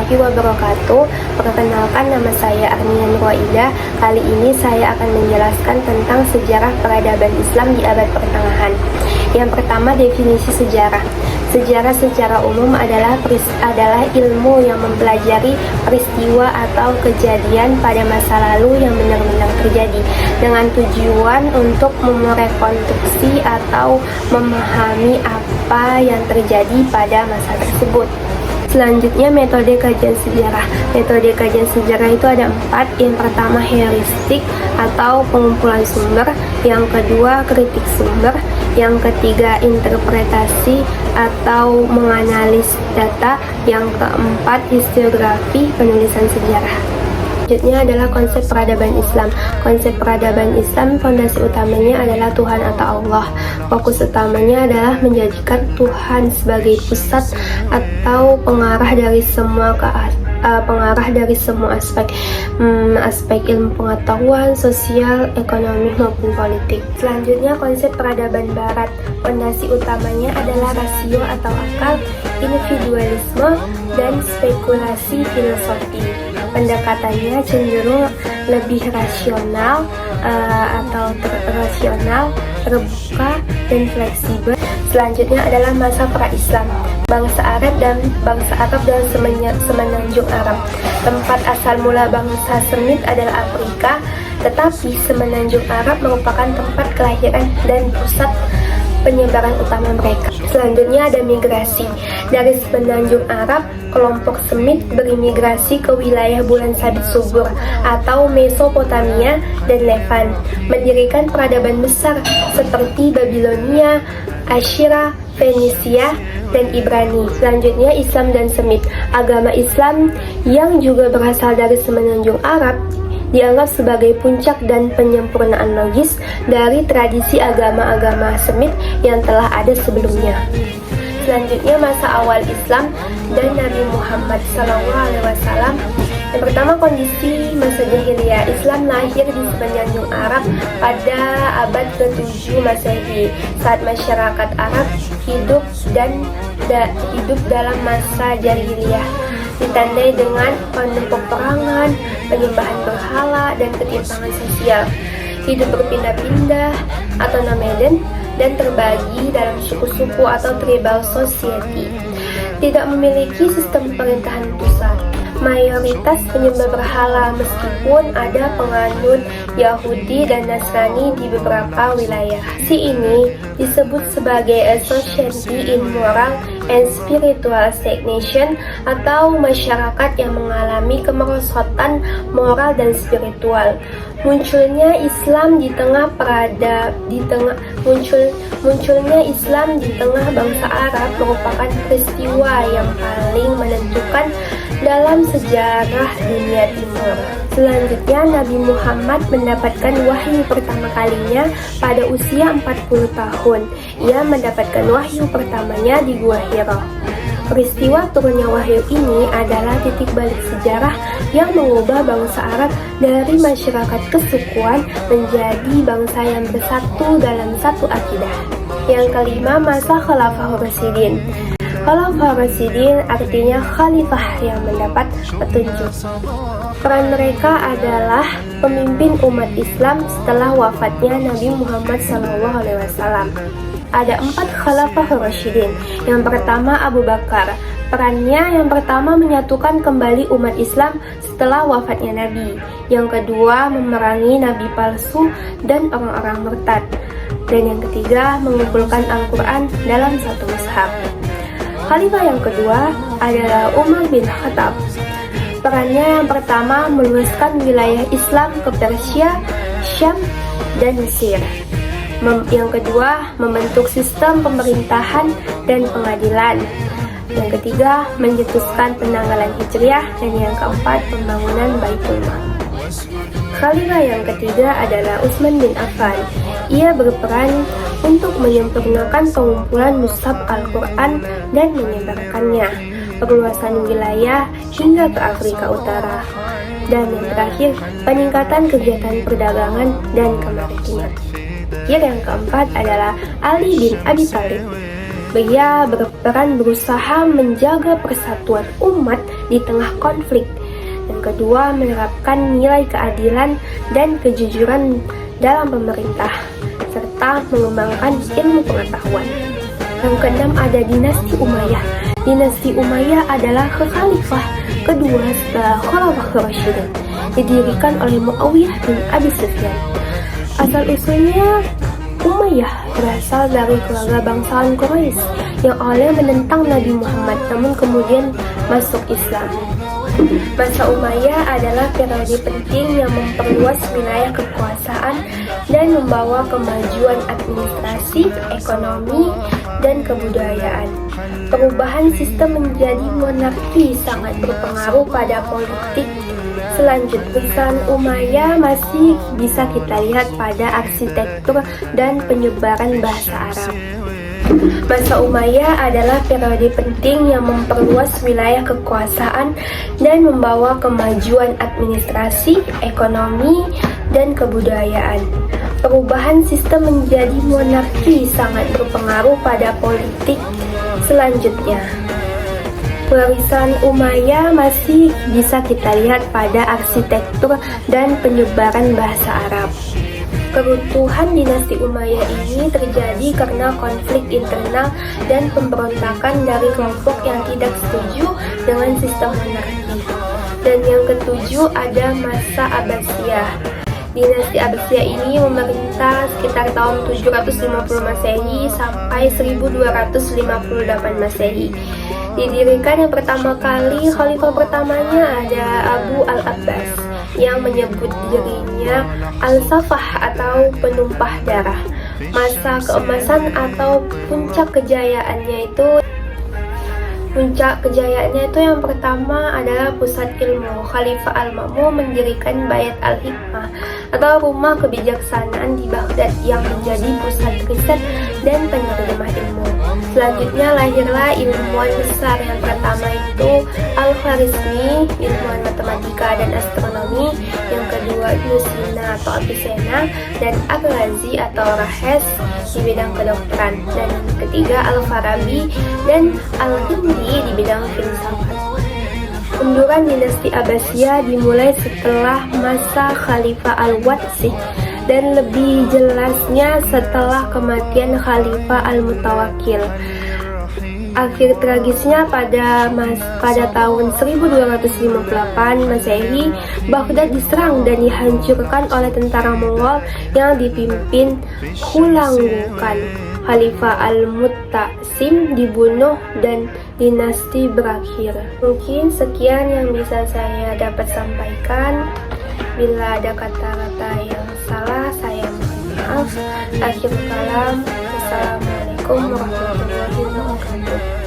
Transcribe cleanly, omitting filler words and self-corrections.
warahmatullahi wabarakatuh. Perkenalkan, nama saya Armian Ruwaida. Kali ini saya akan menjelaskan tentang sejarah peradaban Islam di abad pertengahan. Yang pertama, definisi sejarah. Sejarah secara umum adalah ilmu yang mempelajari peristiwa atau kejadian pada masa lalu yang benar-benar terjadi dengan tujuan untuk merekonstruksi atau memahami apa yang terjadi pada masa tersebut. Selanjutnya, metode kajian sejarah. Metode kajian sejarah itu ada 4. Yang pertama, heuristik atau pengumpulan sumber. Yang kedua, kritik sumber. Yang ketiga, interpretasi atau menganalisis data. Yang keempat, historiografi, penulisan sejarah. Selanjutnya adalah konsep peradaban Islam. Konsep peradaban Islam, fondasi utamanya adalah Tuhan atau Allah. Fokus utamanya adalah menjadikan Tuhan sebagai pusat atau pengarah dari semua aspek ilmu pengetahuan, sosial, ekonomi maupun politik. Selanjutnya, konsep peradaban Barat. Fondasi utamanya adalah rasio atau akal, individualisme, dan spekulasi filosofi. Pendekatannya cenderung lebih rasional terbuka, dan fleksibel. Selanjutnya adalah masa pra-Islam. Bangsa Arab dan semenanjung Arab. Tempat asal mula bangsa Semit adalah Afrika, tetapi semenanjung Arab merupakan tempat kelahiran dan pusat penyebaran utama mereka. Selanjutnya ada migrasi. Dari semenanjung Arab, kelompok Semit berimigrasi ke wilayah bulan sabit subur atau Mesopotamia dan Levan, mendirikan peradaban besar seperti Babilonia, Asyria, Fenisia, dan Ibrani. Selanjutnya, Islam dan Semit. Agama Islam yang juga berasal dari semenanjung Arab dianggap sebagai puncak dan penyempurnaan logis dari tradisi agama-agama Semit yang telah ada sebelumnya. Selanjutnya, masa awal Islam dan Nabi Muhammad SAW. Yang pertama, kondisi masa jahiliyah. Islam lahir di semenanjung Arab pada abad ke-7 Masehi, saat masyarakat Arab hidup dalam masa jahiliyah, ditandai dengan peperangan, penyembahan berhala, dan ketimpangan sosial. Hidup berpindah-pindah atau nomaden dan terbagi dalam suku-suku atau tribal society. Tidak memiliki sistem pemerintahan pusat. Mayoritas penyembah berhala, meskipun ada penganut Yahudi dan Nasrani di beberapa wilayah. Ini disebut sebagai a society in moral and spiritual stagnation, atau masyarakat yang mengalami kemerosotan moral dan spiritual. Munculnya Islam di tengah bangsa Arab merupakan peristiwa yang paling menentukan dalam sejarah dunia timur. Selanjutnya, Nabi Muhammad mendapatkan wahyu pertama kalinya pada usia 40 tahun. Ia mendapatkan wahyu pertamanya di Gua Hira. Peristiwa turunnya wahyu ini adalah titik balik sejarah yang mengubah bangsa Arab dari masyarakat kesukuan menjadi bangsa yang bersatu dalam satu akidah. Yang kelima, masa Khalifah Rasyidin. Khalifah Rasyidin artinya khalifah yang mendapat petunjuk. Peran mereka adalah pemimpin umat Islam setelah wafatnya Nabi Muhammad SAW. Ada 4 Khalifah Rasyidin. Yang pertama, Abu Bakar. Perannya yang pertama menyatukan kembali umat Islam setelah wafatnya Nabi. Yang kedua, memerangi nabi palsu dan orang-orang murtad. Dan yang ketiga, mengumpulkan Al-Quran dalam satu mushaf. Khalifah yang kedua adalah Umar bin Khattab. Perannya yang pertama meluaskan wilayah Islam ke Persia, Syam, dan Mesir. Yang kedua, membentuk sistem pemerintahan dan pengadilan. Yang ketiga, mencetuskan penanggalan Hijriah. Dan yang keempat, pembangunan Baitul Mal. Khalifah yang ketiga adalah Utsman bin Affan. Ia berperan untuk menyempurnakan pengumpulan mushaf Al-Quran dan menyebarkannya, perluasan wilayah hingga ke Afrika Utara. Dan yang terakhir, peningkatan kegiatan perdagangan dan kemaritiman. Yang keempat adalah Ali bin Abi Thalib. Ia berperan berusaha menjaga persatuan umat di tengah konflik. Dan kedua, menerapkan nilai keadilan dan kejujuran dalam pemerintah, serta mengembangkan ilmu pengetahuan. Yang keenam ada dinasti Umayyah. Dinasti Umayyah adalah kekhalifah kedua setelah Khulafaur Rasyidin, didirikan oleh Muawiyah bin Abi Sufyan. Asal-usulnya Umayyah berasal dari keluarga bangsawan Quraisy yang awalnya menentang Nabi Muhammad namun kemudian masuk Islam. Masa Umayyah adalah periode penting yang memperluas wilayah kekuasaan dan membawa kemajuan administrasi, ekonomi, dan kebudayaan. Perubahan sistem menjadi monarki sangat berpengaruh pada politik. Selanjutnya, Umayyah masih bisa kita lihat pada arsitektur dan penyebaran bahasa Arab. Masa Umayyah adalah periode penting yang memperluas wilayah kekuasaan dan membawa kemajuan administrasi, ekonomi, dan kebudayaan. Perubahan sistem menjadi monarki sangat berpengaruh pada politik. Selanjutnya, warisan Umayyah masih bisa kita lihat pada arsitektur dan penyebaran bahasa Arab. Keruntuhan dinasti Umayyah ini terjadi karena konflik internal dan pemberontakan dari kelompok yang tidak setuju dengan sistem monarki. Dan yang ketujuh ada masa Abbasiyah. Dinasti Abbasiyah ini memerintah sekitar tahun 750 Masehi sampai 1258 Masehi. Didirikan yang pertama kali, khalifah pertamanya ada Abu al-Abbas yang menyebut dirinya Al-Safah atau penumpah darah. Masa keemasan atau puncak kejayaannya itu yang pertama adalah pusat ilmu. Khalifah Al-Ma'mun mendirikan Bait Al-Hikmah atau rumah kebijaksanaan di Baghdad yang menjadi pusat riset dan penerjemah ilmu. Selanjutnya lahirlah ilmuwan besar. Yang pertama itu Al-Khwarizmi, ilmuwan matematika dan astronomi. Yang kedua Ibn Sina atau Avicenna dan Al-Razi atau Rahes di bidang kedokteran. Dan yang ketiga Al-Farabi dan Al-Hindi di bidang filsafat. Munduran dinasti Abbasiyah dimulai setelah masa Khalifah Al-Watsih dan lebih jelasnya setelah kematian Khalifah Al-Mutawakkil. Akhir tragisnya pada tahun 1258 Masehi, Baghdad diserang dan dihancurkan oleh tentara Mongol yang dipimpin Hulagu Khan. Khalifah Al-Mu'tasim dibunuh dan dinasti berakhir. Mungkin sekian yang bisa saya dapat sampaikan. Bila ada kata-kata yang salah, saya mohon maaf. Akhir kalam. Assalamualaikum warahmatullahi wabarakatuh.